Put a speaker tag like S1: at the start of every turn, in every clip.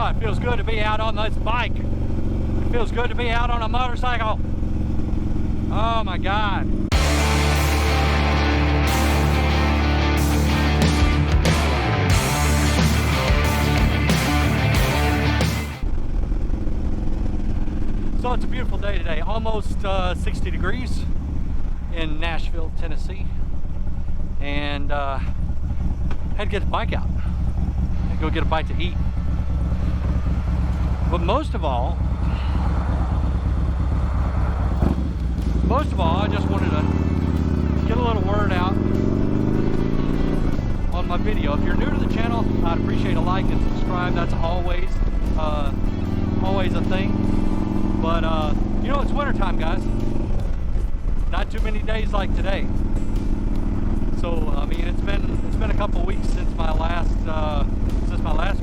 S1: Oh, it feels good to be out on this bike. It feels good to be out on a motorcycle. Oh my God. So it's a beautiful day today, almost 60 degrees in Nashville, Tennessee. And had to get the bike out. Had to go get a bite to eat. But most of all, I just wanted to get a little word out on my video. If you're new to the channel, I'd appreciate a like and subscribe. That's always a thing. But you know, it's wintertime, guys. Not too many days like today. So I mean, it's been a couple weeks since my last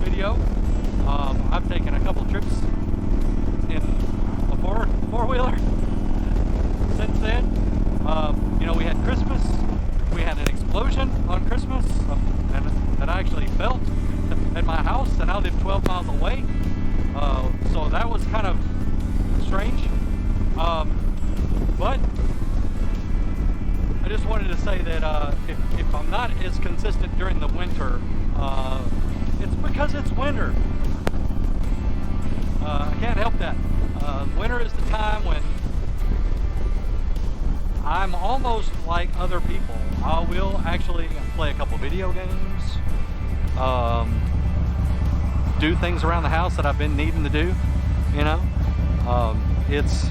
S1: video. I've taken a couple trips in a four-wheeler since then. You know, we had Christmas. We had an explosion on Christmas that I actually felt at my house, and I live 12 miles away. So that was kind of strange. But I just wanted to say that if I'm not as consistent during the winter, it's because it's winter. I can't help that. Winter is the time when I'm almost like other people. I will actually play a couple video games, do things around the house that I've been needing to do, you know. It's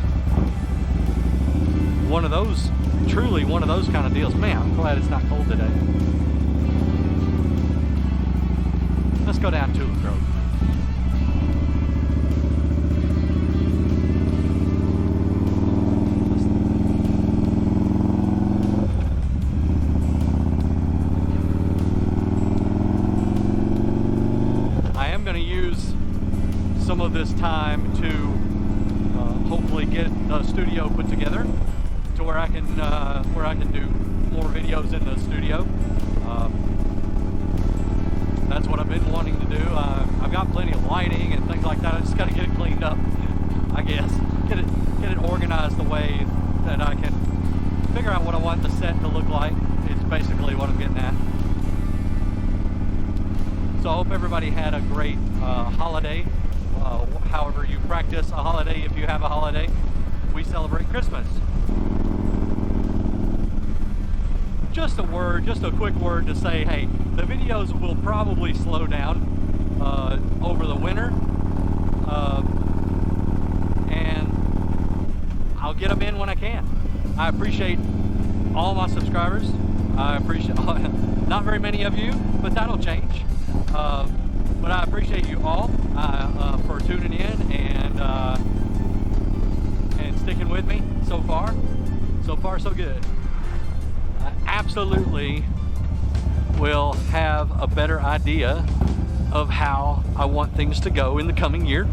S1: one of those, truly one of those kind of deals. Man, I'm glad it's not cold today. Let's go down Tulip Road. I am going to use some of this time to hopefully get a studio put together to where I can do more videos in the studio. That's what I've been wanting to do. I've got plenty of lighting and things like that. I just got to get it cleaned up, I guess. Get it organized the way that I can figure out what I want the set to look like. It's basically what I'm getting at. So I hope everybody had a great holiday. However you practice a holiday, if you have a holiday. We celebrate Christmas. Just a quick word to say, hey, the videos will probably slow down over the winter, and I'll get them in when I can. I appreciate all my subscribers. I appreciate, not very many of you, but that'll change. But I appreciate you all for tuning in and sticking with me so far. So far, so good. I absolutely will have a better idea of how I want things to go in the coming year.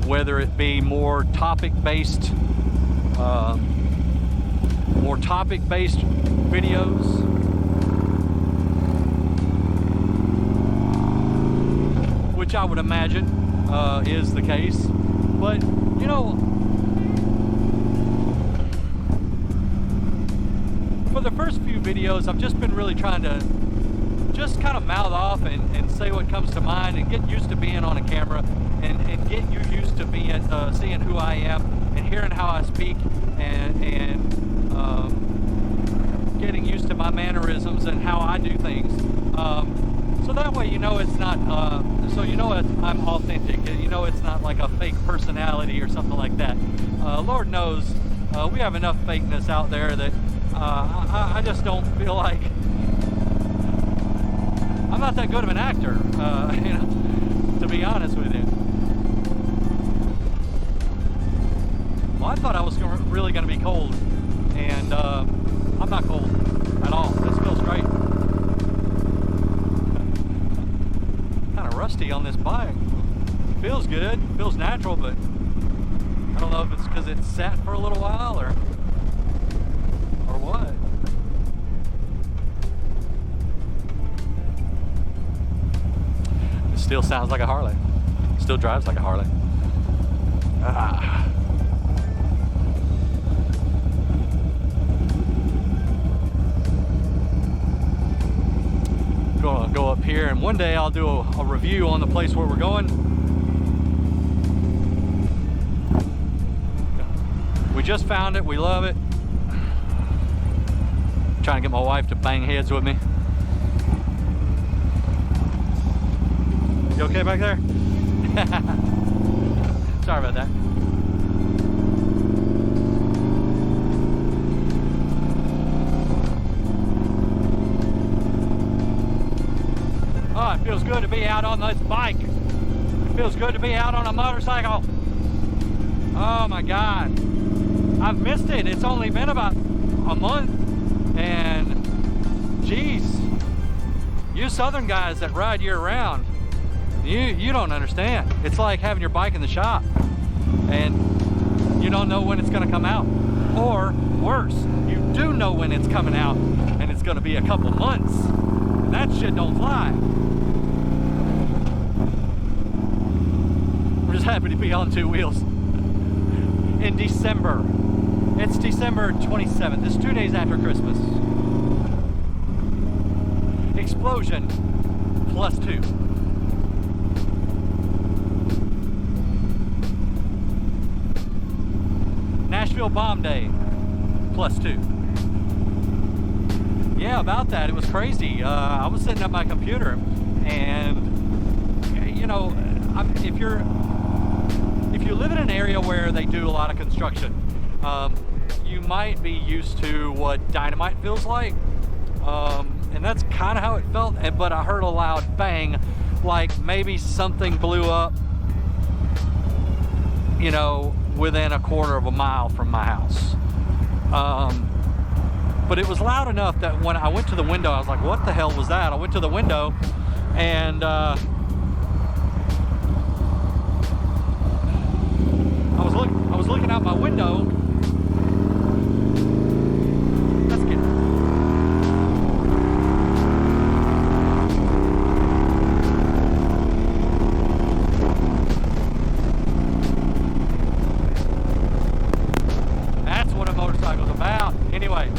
S1: Whether it be more topic-based videos, which I would imagine is the case. But you know, for the first few videos, I've just been really trying to just kind of mouth off and say what comes to mind and get used to being on a camera and get you used to being seeing who I am and hearing how I speak and getting used to my mannerisms and how I do things. So that way, you know, it's not, so you know I'm authentic. You know, it's not like a fake personality or something like that. Lord knows, we have enough fakeness out there that I just don't feel like, I'm not that good of an actor, you know, to be honest with you. Well, I thought I was really going to be cold, and I'm not cold at all. This feels great. Kind of rusty on this bike. Feels good, feels natural, but I don't know if it's because it's sat for a little while or what. Still sounds like a Harley. Still drives like a Harley. Gonna go up here, and one day I'll do a review on the place where we're going. We just found it. We love it. Trying to get my wife to bang heads with me. You okay back there? Sorry about that. Oh, it feels good to be out on this bike. It feels good to be out on a motorcycle. Oh my God. I've missed it. It's only been about a month. And geez, you Southern guys that ride year round, you don't understand. It's like having your bike in the shop and you don't know when it's going to come out. Or worse, you do know when it's coming out and it's going to be a couple months. And that shit don't fly. We're just happy to be on two wheels. In December. It's December 27th. It's 2 days after Christmas. Explosion +2. Nashville bomb day +2. Yeah, about that. It was crazy. I was sitting at my computer, and you know, if you live in an area where they do a lot of construction, you might be used to what dynamite feels like, and that's kind of how it felt. But I heard a loud bang, like maybe something blew up, you know, within a quarter of a mile from my house. But it was loud enough that when I went to the window, I was like, what the hell was that? I went to the window, and I was looking out my window. Let's get That's what a motorcycle's about. Anyway,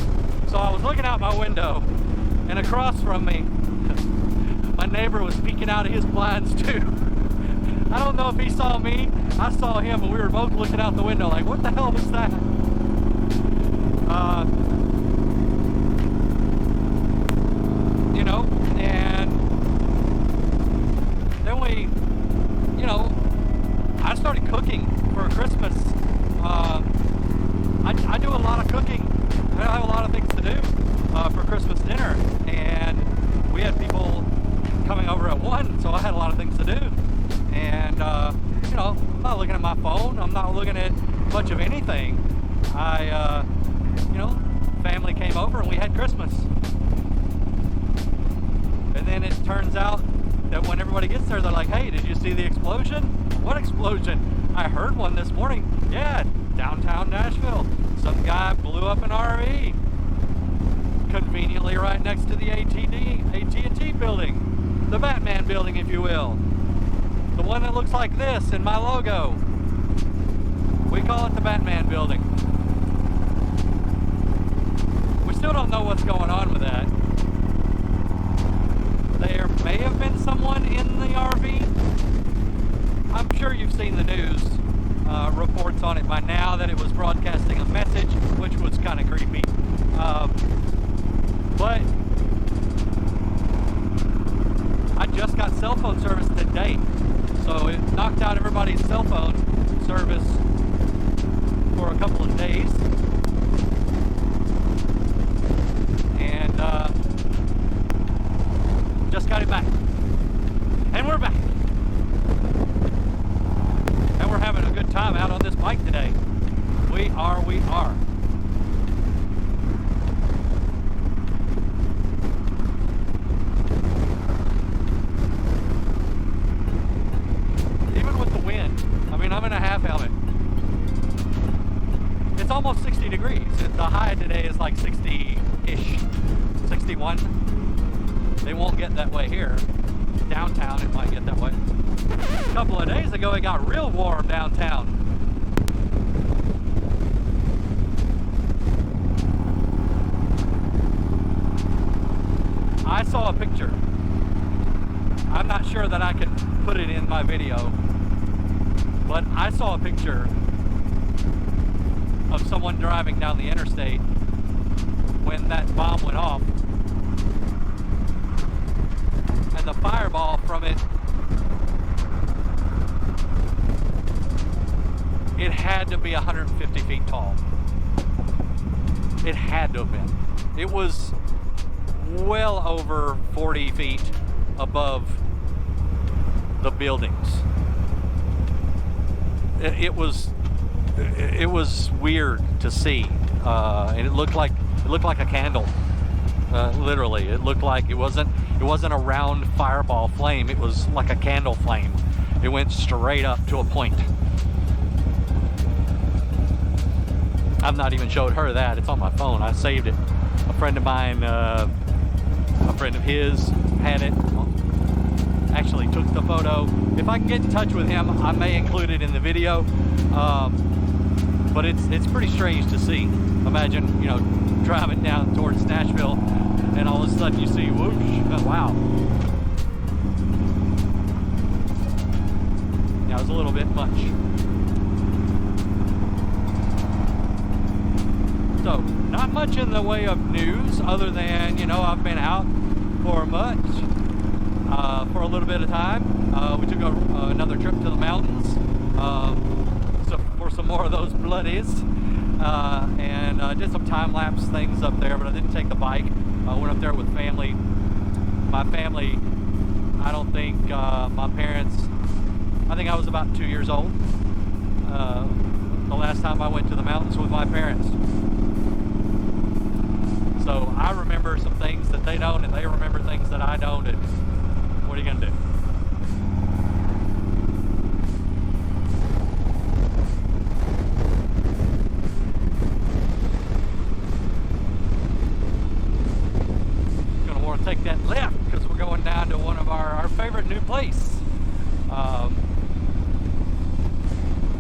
S1: so I was looking out my window, and across from me, my neighbor was peeking out of his blinds too. I don't know if he saw me, I saw him, but we were both looking out the window like, what the hell was that? You know, and then we, you know, I started cooking for Christmas. I do a lot of cooking. I have a lot of things to do for Christmas dinner, and we had people coming over at 1, so I had a lot of things to do. And you know, I'm not looking at my phone, I'm not looking at much of anything. You know, family came over and we had Christmas. And then it turns out that when everybody gets there, they're like, hey, did you see the explosion? What explosion? I heard one this morning. Yeah, downtown Nashville. Some guy blew up an RV. Conveniently right next to the AT&T building. The Batman building, if you will. The one that looks like this in my logo. We call it the Batman building. We still don't know what's going on with that. There may have been someone in the RV. I'm sure you've seen the news reports on it by now, that it was broadcasting a message, which was kind of creepy. But I just got cell phone service today, so it knocked out everybody's cell phone service for a couple of days. And just got it back. And we're back. And we're having a good time out on this bike today. We are. Even with the wind, I mean, I'm in a half helmet. It's almost 60 degrees. The high today is like 60-ish, 61. They won't get that way here. downtown, it might get that way. A couple of days ago, it got real warm downtown. I saw a picture. I'm not sure that I can put it in my video, but I saw a picture of someone driving down the interstate when that bomb went off, and the fireball from it, it had to be 150 feet tall. It had to have been. It was well over 40 feet above the buildings. It was weird to see, and it looked like a candle. Literally, it looked like it wasn't a round fireball flame. It was like a candle flame. It went straight up to a point. I've not even showed her that. It's on my phone. I saved it. A friend of mine, a friend of his had it. Actually took the photo. If I can get in touch with him, I may include it in the video. But it's pretty strange to see. Imagine, you know, driving down towards Nashville, and all of a sudden you see whoosh. Oh, wow. Yeah, it was a little bit much. So, not much in the way of news, other than, you know, I've been out for a little bit of time. We took another trip to the mountains for some more of those bloodies, and did some time-lapse things up there, but I didn't take the bike. I went up there with family. My family, I don't think my parents, I think I was about 2 years old the last time I went to the mountains with my parents. So I remember some things that they don't, and they remember things that I don't, and what are you gonna do? Gonna want to take that left because we're going down to one of our favorite new place.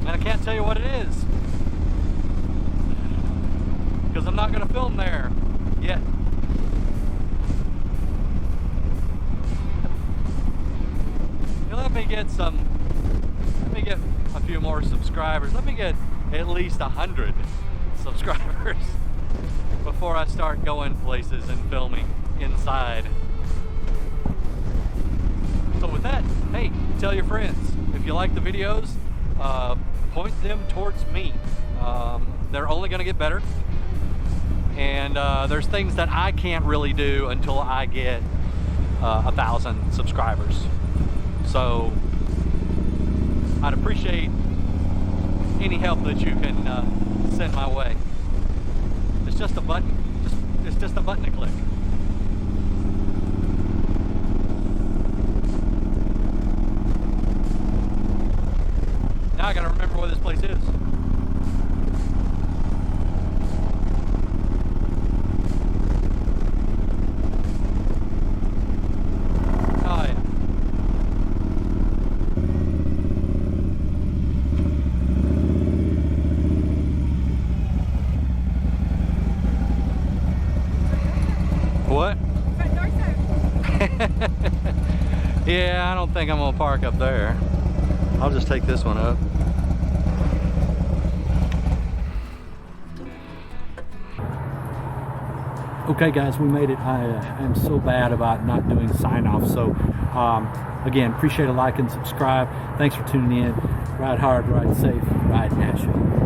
S1: And I can't tell you what it is because I'm not gonna film there yet. Let me get a few more subscribers. Let me get at least 100 subscribers before I start going places and filming inside. So with that, hey, tell your friends. If you like the videos, point them towards me. They're only gonna get better. And there's things that I can't really do until I get 1,000 subscribers. So I'd appreciate any help that you can send my way. It's just a button. It's just a button to click. Now I gotta remember where this place is. What? Yeah, I don't think I'm gonna park up there. I'll just take this one up. Okay guys, we made it. I am so bad about not doing sign-off. So again, appreciate a like and subscribe. Thanks for tuning in. Ride hard, ride safe, ride Nashville.